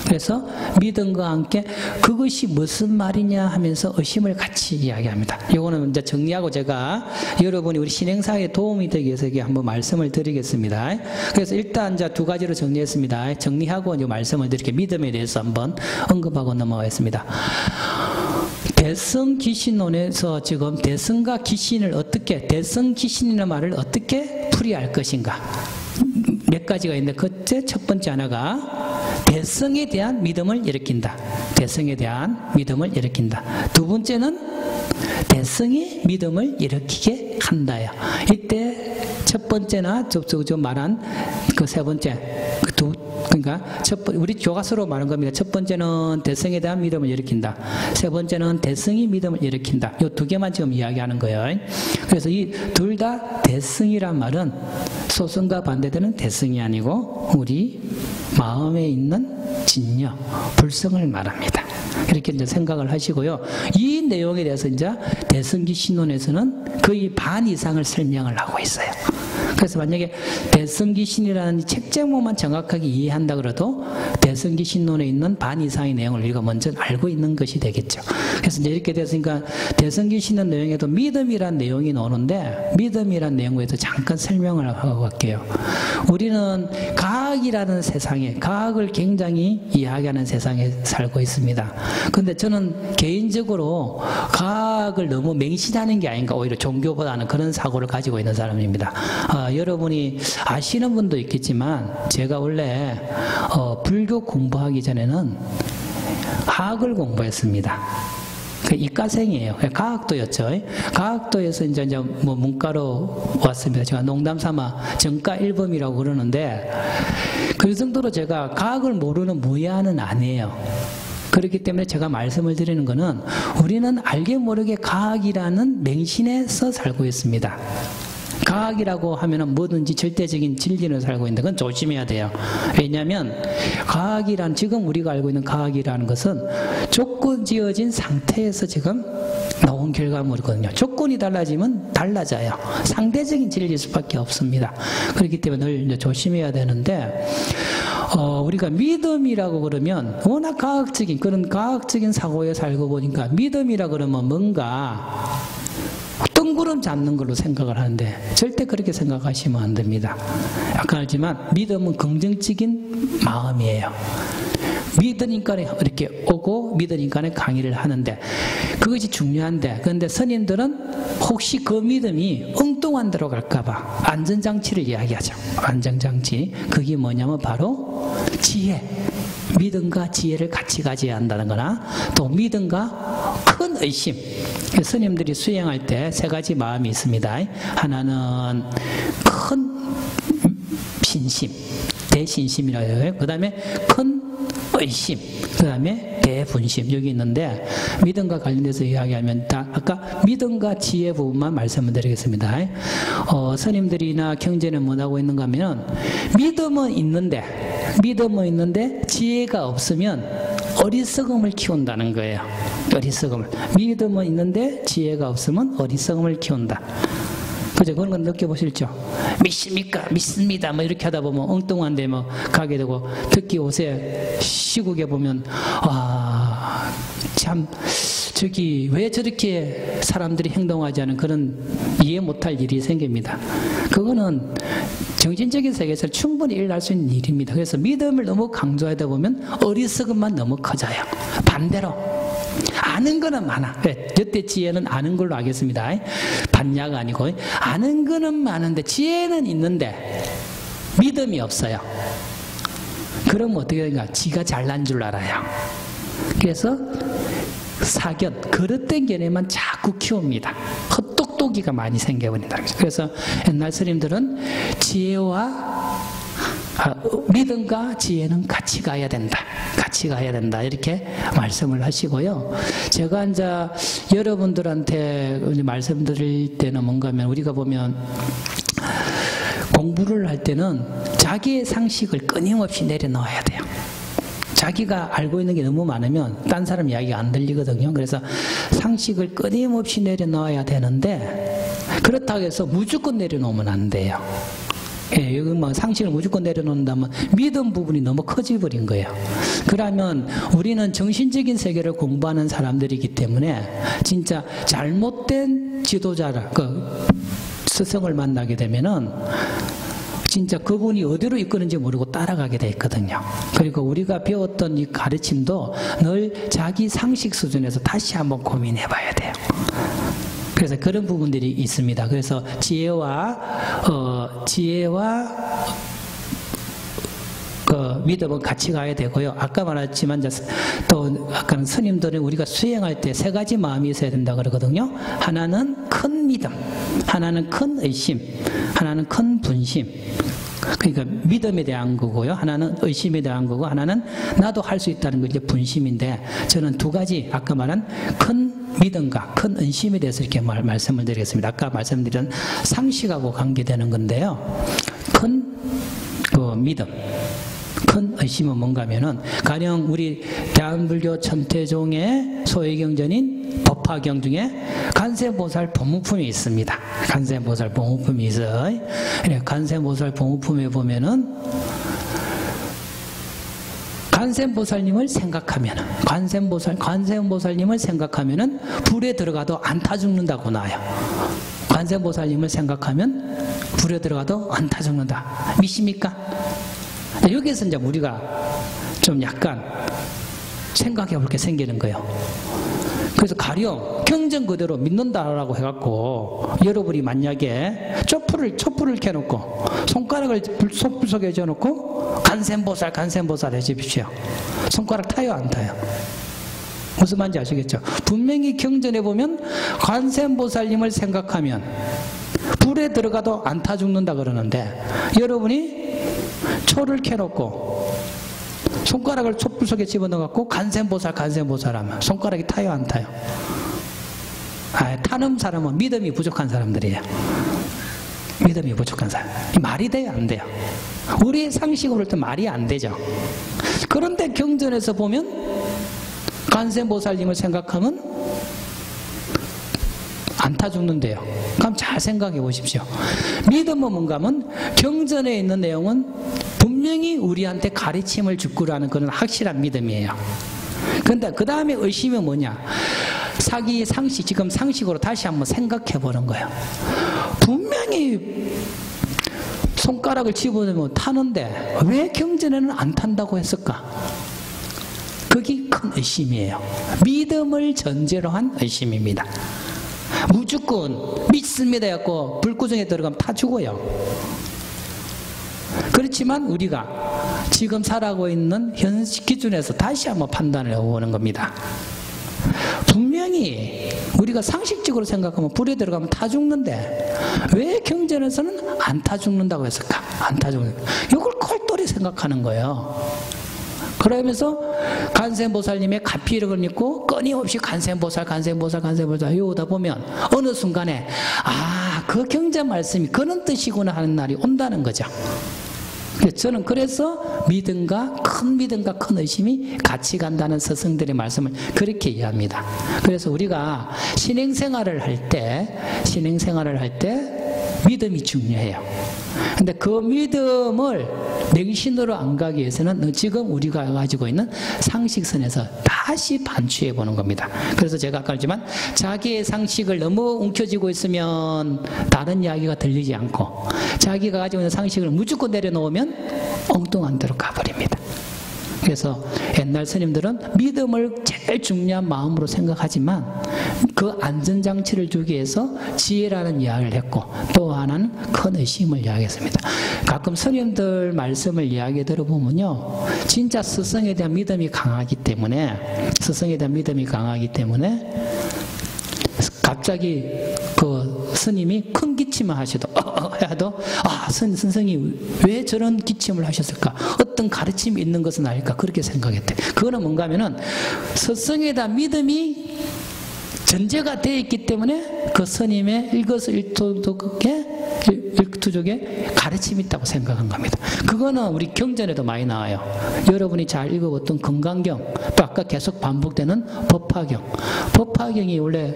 그래서 믿음과 함께 그것이 무슨 말이냐 하면서 의심을 같이 이야기합니다. 이거는 이제 정리하고 제가 여러분이 우리 신행사에 도움이 되기 위해서 한번 말씀을 드리겠습니다. 그래서 일단 이제 두 가지로 정리했습니다. 정리하고 이제 말씀을 드릴게요. 믿음에 대해서 한번 언급하고 넘어가겠습니다. 대성귀신론에서 지금 대성과 귀신을 어떻게 대성귀신이라는 말을 어떻게 풀이할 것인가 몇 가지가 있는데 그때 첫 번째 하나가 대성에 대한 믿음을 일으킨다. 대성에 대한 믿음을 일으킨다. 두 번째는 대성이 믿음을 일으키게 한다요. 이때 첫 번째나 저 말한 그 세 번째 그러니까 우리 교과서로 말한 겁니다. 첫 번째는 대성에 대한 믿음을 일으킨다. 세 번째는 대성이 믿음을 일으킨다. 이 두 개만 지금 이야기하는 거예요. 그래서 이 둘 다 대성이란 말은 소성과 반대되는 대성이 아니고 우리 마음에 있는 진여, 불성을 말합니다. 이렇게 이제 생각을 하시고요. 이 내용에 대해서 이제 대성기 신론에서는 거의 반 이상을 설명을 하고 있어요. 그래서 만약에 대성기신이라는 책 제목만 정확하게 이해한다 그래도 대성기신론에 있는 반 이상의 내용을 우리가 먼저 알고 있는 것이 되겠죠. 그래서 이제 이렇게 됐으니까 대성기신론 내용에도 믿음이란 내용이 나오는데 믿음이란 내용에서 잠깐 설명을 하고 갈게요. 우리는 과학이라는 세상에 과학을 굉장히 이야기하는 세상에 살고 있습니다. 그런데 저는 개인적으로 과학을 너무 맹신하는 게 아닌가 오히려 종교보다는 그런 사고를 가지고 있는 사람입니다. 여러분이 아시는 분도 있겠지만 제가 원래 불교 공부하기 전에는 화학을 공부했습니다. 이과생이에요. 과학도였죠. 과학도에서 이제 뭐 문과로 왔습니다. 제가 농담삼아 전과 1범이라고 그러는데 그 정도로 제가 과학을 모르는 무예한은 아니에요. 그렇기 때문에 제가 말씀을 드리는 것은 우리는 알게 모르게 과학이라는 맹신에서 살고 있습니다. 과학이라고 하면은 뭐든지 절대적인 진리를 살고 있는데 그건 조심해야 돼요. 왜냐하면 과학이란, 지금 우리가 알고 있는 과학이라는 것은 조건 지어진 상태에서 지금 나온 결과물이거든요. 조건이 달라지면 달라져요. 상대적인 진리일 수밖에 없습니다. 그렇기 때문에 늘 이제 조심해야 되는데, 우리가 믿음이라고 그러면 워낙 과학적인, 그런 과학적인 사고에 살고 보니까 믿음이라 그러면 뭔가 뜬구름 잡는 걸로 생각을 하는데 절대 그렇게 생각하시면 안 됩니다. 아까 알지만 믿음은 긍정적인 마음이에요. 믿으니까 이렇게 오고 믿으니까 강의를 하는데 그것이 중요한데, 그런데 스님들은 혹시 그 믿음이 엉뚱한 데로 갈까봐 안전장치를 이야기하죠. 안전장치. 그게 뭐냐면 바로 지혜. 믿음과 지혜를 같이 가져야 한다는 거나, 또 믿음과 큰 의심. 스님들이 수행할 때 세 가지 마음이 있습니다. 하나는 큰 신심, 대신심이라고 해요. 그 다음에 큰 의심, 그 다음에 대분심, 여기 있는데, 믿음과 관련돼서 이야기하면 아까 믿음과 지혜 부분만 말씀을 드리겠습니다. 스님들이나 경전에 뭐라고 있는가 하면 믿음은 있는데 지혜가 없으면 어리석음을 키운다는 거예요. 어리석음을. 믿음은 있는데 지혜가 없으면 어리석음을 키운다. 그죠? 그런 건 느껴보실죠? 믿습니까? 믿습니다. 뭐 이렇게 하다 보면 엉뚱한데 뭐 가게 되고, 특히 요새 시국에 보면, 와, 참, 왜 저렇게 사람들이 행동하지 않은 그런 이해 못할 일이 생깁니다. 그거는 정신적인 세계에서 충분히 일어날 수 있는 일입니다. 그래서 믿음을 너무 강조하다 보면 어리석음만 너무 커져요. 반대로 아는 거는 많아. 여태 지혜는 아는 걸로 하겠습니다. 반야가 아니고 아는 거는 많은데 지혜는 있는데 믿음이 없어요. 그러면 어떻게 되는가? 지가 잘난 줄 알아요. 그래서 사견, 그릇된 견해만 자꾸 키웁니다. 헛똑똑이가 많이 생겨버린다. 그래서 옛날 스님들은 믿음과 지혜는 같이 가야 된다. 같이 가야 된다. 이렇게 말씀을 하시고요. 제가 이제 여러분들한테 말씀드릴 때는 뭔가 하면, 우리가 보면 공부를 할 때는 자기의 상식을 끊임없이 내려놓아야 돼요. 자기가 알고 있는 게 너무 많으면 딴 사람 이야기가 안 들리거든요. 그래서 상식을 끊임없이 내려놓아야 되는데, 그렇다고 해서 무조건 내려놓으면 안 돼요. 예, 여기 뭐 상식을 무조건 내려놓는다면 믿음 부분이 너무 커져버린 거예요. 그러면 우리는 정신적인 세계를 공부하는 사람들이기 때문에 진짜 잘못된 지도자라, 스승을 만나게 되면은 진짜 그분이 어디로 이끄는지 모르고 따라가게 돼 있거든요. 그리고 우리가 배웠던 이 가르침도 늘 자기 상식 수준에서 다시 한번 고민해 봐야 돼요. 그래서 그런 부분들이 있습니다. 그래서 지혜와 믿음은 같이 가야 되고요. 아까 말했지만 또 아까는 스님들은 우리가 수행할 때 세 가지 마음이 있어야 된다 그러거든요. 하나는 큰 믿음, 하나는 큰 의심, 하나는 큰 분심. 그러니까 믿음에 대한 거고요. 하나는 의심에 대한 거고, 하나는 나도 할 수 있다는 게 이제 분심인데, 저는 두 가지 아까 말한 큰 믿음과 큰 의심에 대해서 이렇게 말씀을 드리겠습니다. 아까 말씀드린 상식하고 관계되는 건데요. 큰 믿음, 큰 의심은 뭔가 하면은, 가령 우리 대한불교 천태종의 소외경전인 법화경 중에 간세보살 법무품이 있습니다. 간세보살 법무품이 있어요. 간세보살 법무품에 보면은 관세음보살님을 생각하면, 관세음보살님을 생각하면은 불에 들어가도 안 타 죽는다고 나와요. 관세음보살님을 생각하면 불에 들어가도 안 타 죽는다. 믿습니까? 여기에서 이제 우리가 좀 약간 생각해 볼 게 생기는 거예요. 그래서 가령 경전 그대로 믿는다라고 해갖고 여러분이 만약에 촛불을 켜놓고 손가락을 불 속에 쥐어놓고 간센보살 해주십시오. 손가락 타요 안 타요? 무슨 말인지 아시겠죠? 분명히 경전에 보면 관세음보살님을 생각하면 불에 들어가도 안 타 죽는다 그러는데, 여러분이 초를 켜놓고 손가락을 촛불 속에 집어넣어갖고 간세음보살 하면 손가락이 타요 안 타요? 타는 사람은 믿음이 부족한 사람들이에요. 믿음이 부족한 사람. 말이 돼요, 안 돼요? 우리의 상식으로 볼 때 말이 안 되죠. 그런데 경전에서 보면 관세음보살님을 생각하면 안타 죽는데요. 그럼 잘 생각해 보십시오. 믿음은 뭔가 하면 경전에 있는 내용은 분명히 우리한테 가르침을 주구라는 그런 확실한 믿음이에요. 그런데 그 다음에 의심이 뭐냐? 사기 상식, 지금 상식으로 다시 한번 생각해 보는 거예요. 분명히 손가락을 집어넣으면 타는데 왜 경전에는 안 탄다고 했을까? 그게 큰 의심이에요. 믿음을 전제로 한 의심입니다. 무조건 믿습니다 해갖고 불구정에 들어가면 타 죽어요. 그렇지만 우리가 지금 살아가고 있는 현실 기준에서 다시 한번 판단을 해보는 겁니다. 분명히 우리가 상식적으로 생각하면 불에 들어가면 타 죽는데 왜 경전에서는 안 타 죽는다고 했을까? 안 타 죽는. 이걸 꼴똘히 생각하는 거예요. 그러면서 관세음보살님의 가피력을 믿고 끊임없이 관세음보살 이러다 보면 어느 순간에 그 경전 말씀이 그런 뜻이구나 하는 날이 온다는 거죠. 저는 그래서 큰 믿음과 큰 의심이 같이 간다는 스승들의 말씀을 그렇게 이해합니다. 그래서 우리가 신행생활을 할 때 믿음이 중요해요. 근데 그 믿음을 맹신으로 안 가기 위해서는 지금 우리가 가지고 있는 상식선에서 다시 반추해 보는 겁니다. 그래서 제가 아까 했지만 자기의 상식을 너무 움켜쥐고 있으면 다른 이야기가 들리지 않고 자기가 가지고 있는 상식을 무조건 내려놓으면 엉뚱한 데로 가버립니다. 그래서 옛날 스님들은 믿음을 제일 중요한 마음으로 생각하지만 그 안전장치를 주기 위해서 지혜라는 이야기를 했고 또 하나는 큰 의심을 이야기했습니다. 가끔 스님들 말씀을 이야기 들어보면요, 진짜 스승에 대한 믿음이 강하기 때문에 갑자기 그 스님이 큰 기침을 하셔도 선생이 왜 저런 기침을 하셨을까? 어떤 가르침이 있는 것은 아닐까? 그렇게 생각했대. 그거는 뭔가 하면은 스승에 대한 믿음이 전제가 되어 있기 때문에 그 스님의 일거수일투족에 가르침이 있다고 생각한 겁니다. 그거는 우리 경전에도 많이 나와요. 여러분이 잘 읽어봤던 금강경, 또 아까 계속 반복되는 법화경이 원래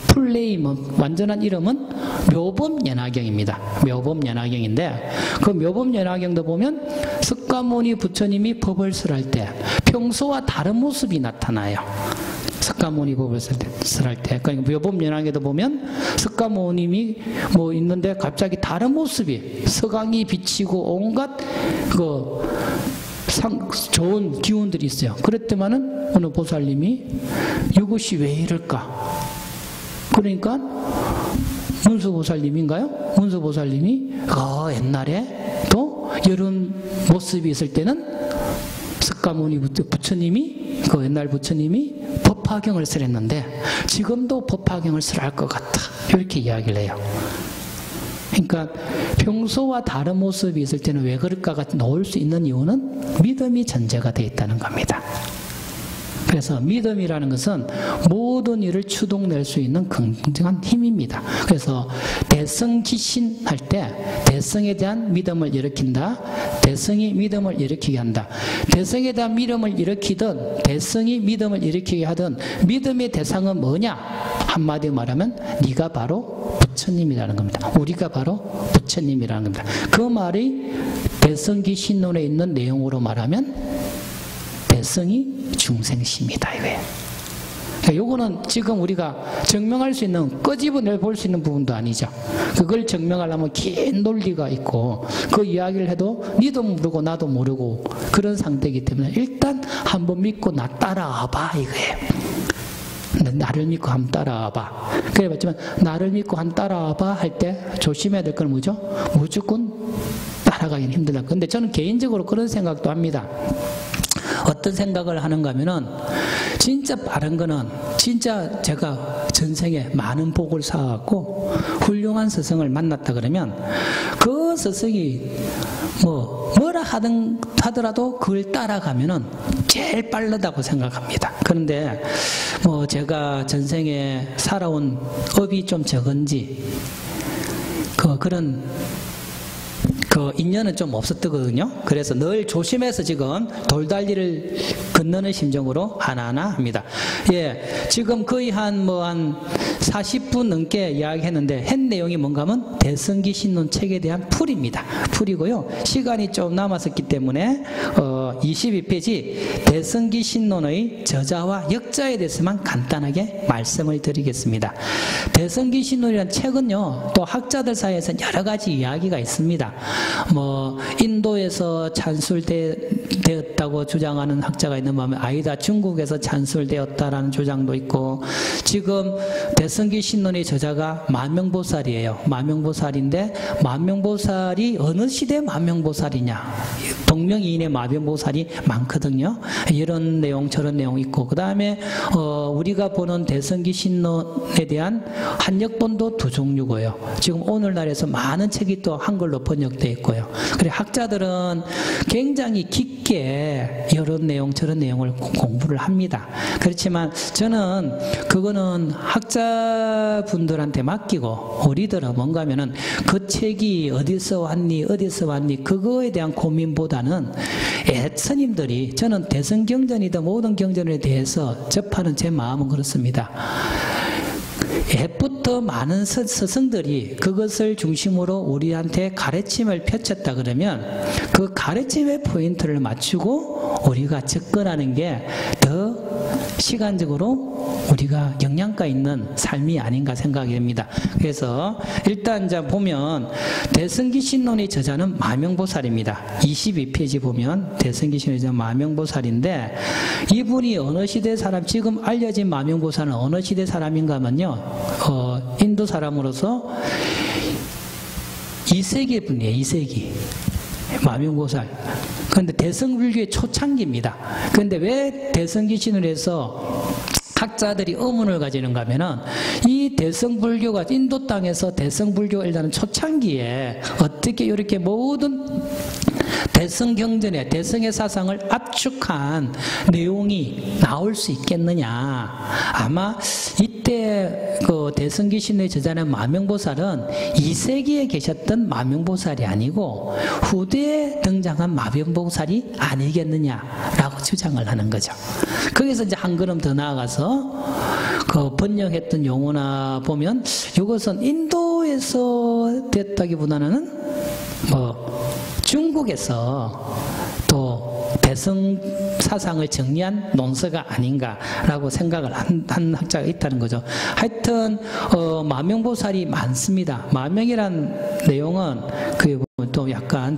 풀네임, 완전한 이름은 묘법연화경입니다. 묘법연화경인데 그 묘법연화경도 보면 석가모니 부처님이 법을 설할 때 평소와 다른 모습이 나타나요. 석가모니 법을 설할 때, 그러니까 묘법연화경도 보면 석가모님이 뭐 있는데 갑자기 다른 모습이 서강이 비치고 온갖 좋은 기운들이 있어요. 그랬더만은 어느 보살님이 이것이 왜 이럴까? 그러니까 문수보살님인가요? 문수보살님이 옛날에 또 이런 모습이 있을 때는 석가모니 부처님이 옛날 부처님이 법화경을 설했는데 지금도 법화경을 설할 것 같다, 이렇게 이야기를 해요. 그러니까 평소와 다른 모습이 있을 때는 왜 그럴까가 나올 수 있는 이유는 믿음이 전제가 되어 있다는 겁니다. 그래서 믿음이라는 것은 모든 일을 추동낼 수 있는 굉장한 힘입니다. 그래서 대성지신 할 때 대성에 대한 믿음을 일으킨다, 대성이 믿음을 일으키게 한다. 대성에 대한 믿음을 일으키든 대성이 믿음을 일으키게 하든 믿음의 대상은 뭐냐? 한마디 말하면 네가 바로 부처님이라는 겁니다. 우리가 바로 부처님이라는 겁니다. 그 말이 대성기신론에 있는 내용으로 말하면 대성이 중생심이다 이거예요. 요거는 지금 우리가 증명할 수 있는, 끄집어내 볼 수 있는 부분도 아니죠. 그걸 증명하려면 긴 논리가 있고 그 이야기를 해도 니도 모르고 나도 모르고 그런 상태이기 때문에 일단 한번 믿고 나 따라와봐 이거예요. 나를 믿고 한번 따라와봐. 그래봤지만 나를 믿고 한번 따라와봐 할 때 조심해야 될 건 뭐죠? 무조건 따라가기는 힘들다. 근데 저는 개인적으로 그런 생각도 합니다. 어떤 생각을 하는가 하면은 진짜 빠른 거는 진짜 제가 전생에 많은 복을 쌓아갖고 훌륭한 스승을 만났다 그러면 그 스승이 뭐라 하더라도 그걸 따라가면은 제일 빠르다고 생각합니다. 그런데 제가 전생에 살아온 업이 좀 적은지 그런 인연은 좀 없었거든요. 그래서 늘 조심해서 지금 돌달리를 건너는 심정으로 하나하나 합니다. 예, 지금 거의 한 40분 넘게 이야기했는데 한 내용이 뭔가 하면 대성기 신론 책에 대한 풀입니다. 풀이고요. 시간이 좀 남았었기 때문에 22페이지 대성기 신론의 저자와 역자에 대해서만 간단하게 말씀을 드리겠습니다. 대성기 신론이라는 책은요, 또 학자들 사이에서는 여러 가지 이야기가 있습니다. 인도에서 찬술되었다고 주장하는 학자가 있는 반면 아니다, 중국에서 찬술되었다라는 주장도 있고, 지금 대성기 신론의 저자가 만명보살이에요. 만명보살인데 만명보살이 어느 시대 만명보살이냐, 동명이인의 만명보살이 많거든요. 이런 내용 저런 내용 있고, 그 다음에 우리가 보는 대성기 신론에 대한 한역본도 두 종류고요. 지금 오늘날에서 많은 책이 또 한글로 번역되어 있고요. 그래, 학자들은 굉장히 깊게 이런 내용 저런 내용을 공부를 합니다. 그렇지만 저는 그거는 학자분들한테 맡기고, 우리들은 뭔가 하면은 그 책이 어디서 왔니 그거에 대한 고민보다는 스님들이, 저는 대성경전이든 모든 경전에 대해서 접하는 제 마음은 그렇습니다. 옛부터 많은 스승들이 그것을 중심으로 우리한테 가르침을 펼쳤다 그러면 그 가르침의 포인트를 맞추고 우리가 접근하는 게 더 시간적으로 우리가 영양가 있는 삶이 아닌가 생각이 됩니다. 그래서 일단 이제 보면 대성기 신론의 저자는 마명보살입니다. 22페이지 보면 대성기 신론의 저자 마명보살인데, 이분이 어느 시대 사람, 지금 알려진 마명보살은 어느 시대 사람인가 하면요, 인도 사람으로서 2세기 분이에요. 2세기 마명보살. 그런데 대성불교의 초창기입니다. 그런데 왜 대성기 신론에서 학자들이 의문을 가지는가 하면은, 이 대성불교가 인도 땅에서 대성불교가 일단은 초창기에 어떻게 이렇게 모든 대성경전에 대성의 사상을 압축한 내용이 나올 수 있겠느냐. 아마 이때 그 대성기 신론의 저자는 마명보살은 2세기에 계셨던 마명보살이 아니고 후대에 등장한 마명보살이 아니겠느냐라고 주장을 하는 거죠. 거기서 이제 한 걸음 더 나아가서 그 번역했던 용어나 보면 이것은 인도에서 됐다기보다는 중국에서 또 대성 사상을 정리한 논서가 아닌가라고 생각을 한 학자가 있다는 거죠. 하여튼 마명보살이 많습니다. 마명이란 내용은 그게 보면 또 약간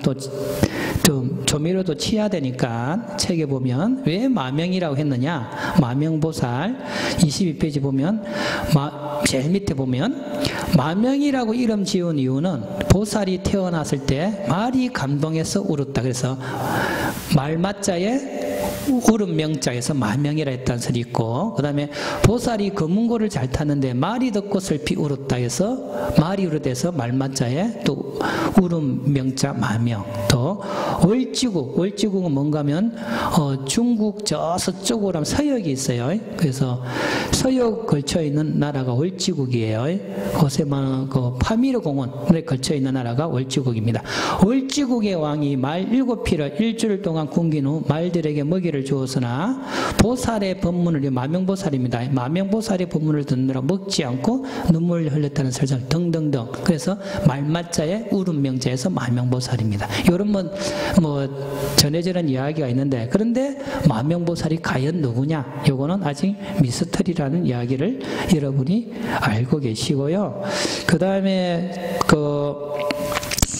좀 조미료도 치야 되니까 책에 보면 왜 마명이라고 했느냐, 마명보살 22페이지 보면 제일 밑에 보면 마명이라고 이름 지은 이유는 보살이 태어났을 때 말이 감동해서 울었다. 그래서 말맞자에 울음 명자에서 마명이라 했다는 설이 있고, 그 다음에 보살이 검은고를 잘 탔는데 말이 듣고 슬피 울었다 해서 말이 울어대서 말맞자에 또 울음 명자 마명. 또 월지국은 뭔가 하면 중국 저 서쪽으로 하면 서역이 있어요. 그래서 서역 걸쳐 있는 나라가 월지국이에요. 거세만 그 파미르 공원에 걸쳐 있는 나라가 월지국입니다. 월지국의 왕이 말 7필을 일주일 동안 굶긴 후 말들에게 먹이를 주었으나 보살의 법문을, 마명보살입니다. 마명보살의 법문을 듣느라 먹지 않고 눈물을 흘렸다는 설정 등등등. 그래서 말맞자의 울음명자에서 마명보살입니다. 이런 전해지는 이야기가 있는데, 그런데 마명보살이 과연 누구냐? 이거는 아직 미스터리라는 이야기를 여러분이 알고 계시고요. 그 다음에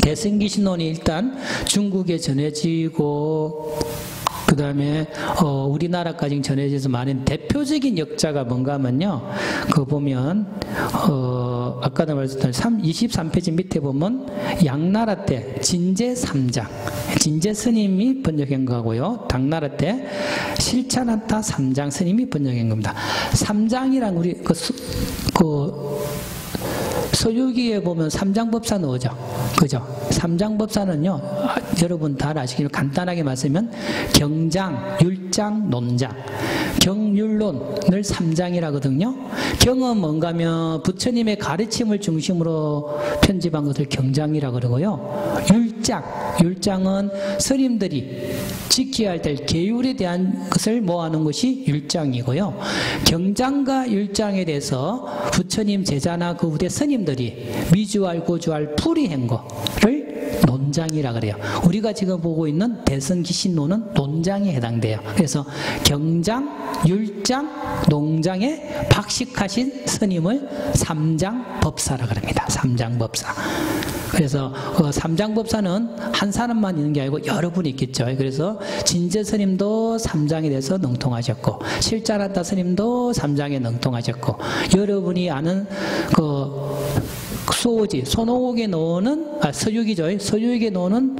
대성기 신론이 일단 중국에 전해지고, 그 다음에 우리나라까지 전해져서 많은 대표적인 역자가 뭔가 하면요, 그거 보면 아까도 말했던 23페이지 밑에 보면 양나라 때 진제 3장, 진제 스님이 번역한 거고요, 당나라 때 실차나타 3장 스님이 번역한 겁니다. 3장이란 우리 서유기에 보면 삼장법사 나오죠. 그죠? 삼장법사는요, 여러분 다 아시기로 간단하게 말씀하면 경장, 율장, 논장. 경율론을 3장이라 하거든요. 경은 뭔가 하면 부처님의 가르침을 중심으로 편집한 것을 경장이라 그러고요. 율장은 스님들이 지켜야 될 계율에 대한 것을 모아놓은 것이 율장이고요. 경장과 율장에 대해서 부처님 제자나 그 후대 스님들이 미주알, 고주알, 풀이한 거를 논장이라 그래요. 우리가 지금 보고 있는 대승기신론은 논장에 해당돼요. 그래서 경장, 율장, 농장에 박식하신 스님을 삼장법사라 그럽니다. 삼장법사. 그래서 삼장법사는 한 사람만 있는 게 아니고 여러 분이 있겠죠. 그래서 진제 스님도 삼장에 대해서 능통하셨고, 실자란타 스님도 삼장에 능통하셨고, 여러분이 아는 수오지, 손오옥에 나오는, 서유기죠. 서유기에 나오는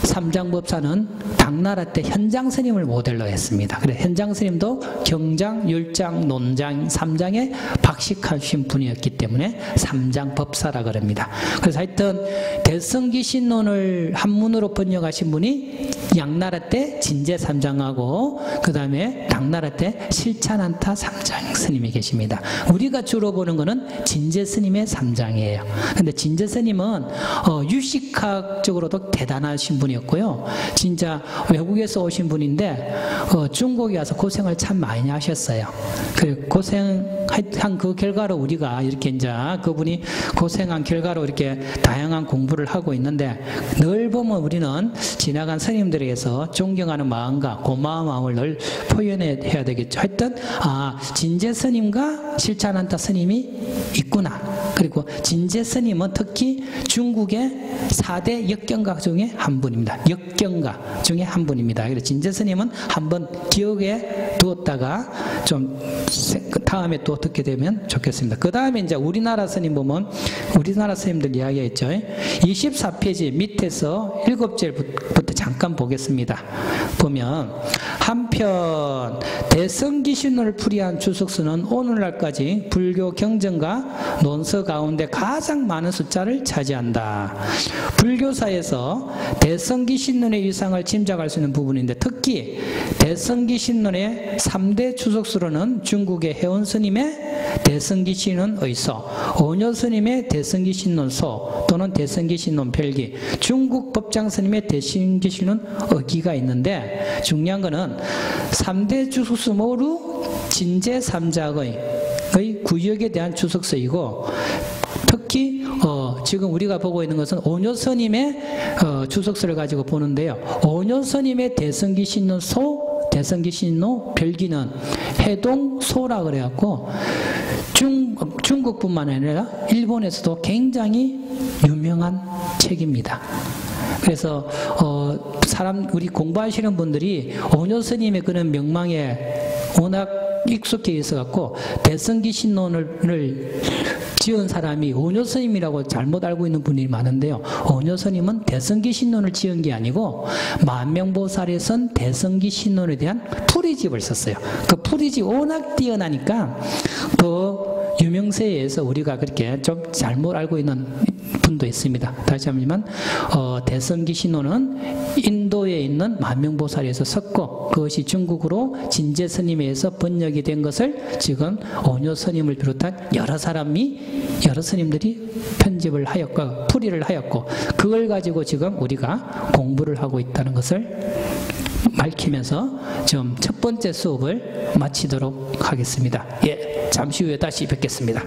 삼장법사는 당나라 때 현장 스님을 모델로 했습니다. 그래서 현장 스님도 경장, 율장, 논장, 삼장에 박식하신 분이었기 때문에 삼장법사라 그럽니다. 그래서 하여튼 대승기신론을 한문으로 번역하신 분이 양나라 때 진제 삼장하고 그 다음에 당나라 때 실찬한타 삼장 스님이 계십니다. 우리가 주로 보는 거는 진제 스님의 삼장이에요. 근데 진제 스님은 유식학적으로도 대단하신 분이었고요. 진짜 외국에서 오신 분인데 중국에 와서 고생을 참 많이 하셨어요. 그 고생한 그 결과로 우리가 이렇게 이제 그분이 고생한 결과로 이렇게 다양한 공부를 하고 있는데, 늘 보면 우리는 지나간 스님들에게서 존경하는 마음과 고마운 마음을 늘 표현해야 되겠죠. 하여튼 진제 스님과 실찬한타 스님이 있구나. 그리고 진제 스님은 특히 중국의 4대 역경가 중에 한 분입니다. 역경가 중에 한 분입니다. 그래서 진제 스님은 한번 기억에 두었다가 좀 다음에 또 듣게 되면 좋겠습니다. 그 다음에 이제 우리나라 스님 보면 우리나라 스님들 이야기했죠. 24페이지 밑에서 7절부터 잠깐 보겠습니다. 보면 한편 대승기신론을 풀이한 주석수는 오늘날까지 불교 경전과 논서 가운데 가장 많은 숫자를 차지한다. 불교사에서 대승기신론의 위상을 짐작할 수 있는 부분인데, 특히 대승기신론의 3대 주석수로는 중국의 해원스님의 대승기신론 의서, 오녀스님의 대승기신론서 또는 대승기신론 별기, 중국 법장스님의 대승기신론 의기가 있는데, 중요한 거는 3대 주석수 모두 진제 삼작의 구역에 대한 주석서이고, 특히 지금 우리가 보고 있는 것은 오녀스님의 주석서를 가지고 보는데요. 오녀스님의 대승기신론소, 대승기신론 별기는 해동소라 그래갖고 중국뿐만 아니라 일본에서도 굉장히 유명한 책입니다. 그래서 우리 공부하시는 분들이 오녀스님의 그런 명망에 워낙 익숙해 있어갖고 대승기신론을 지은 사람이 오녀스님이라고 잘못 알고 있는 분이 많은데요. 오녀스님은 대승기신론을 지은 게 아니고 만명보살에 선 대승기신론에 대한 풀이집을 썼어요. 그 풀이집이 워낙 뛰어나니까 그 유명세에 의해서 우리가 그렇게 좀 잘못 알고 있는 분도 있습니다. 다시 한번 대승기신론은 인도에 있는 만명보살에서 썼고, 그것이 중국으로 진제 스님에 의해서 번역이 된 것을 지금 오녀 스님을 비롯한 여러 스님들이 편집을 하였고 풀이를 하였고, 그걸 가지고 지금 우리가 공부를 하고 있다는 것을 밝히면서 좀 첫 번째 수업을 마치도록 하겠습니다. 잠시 후에 다시 뵙겠습니다.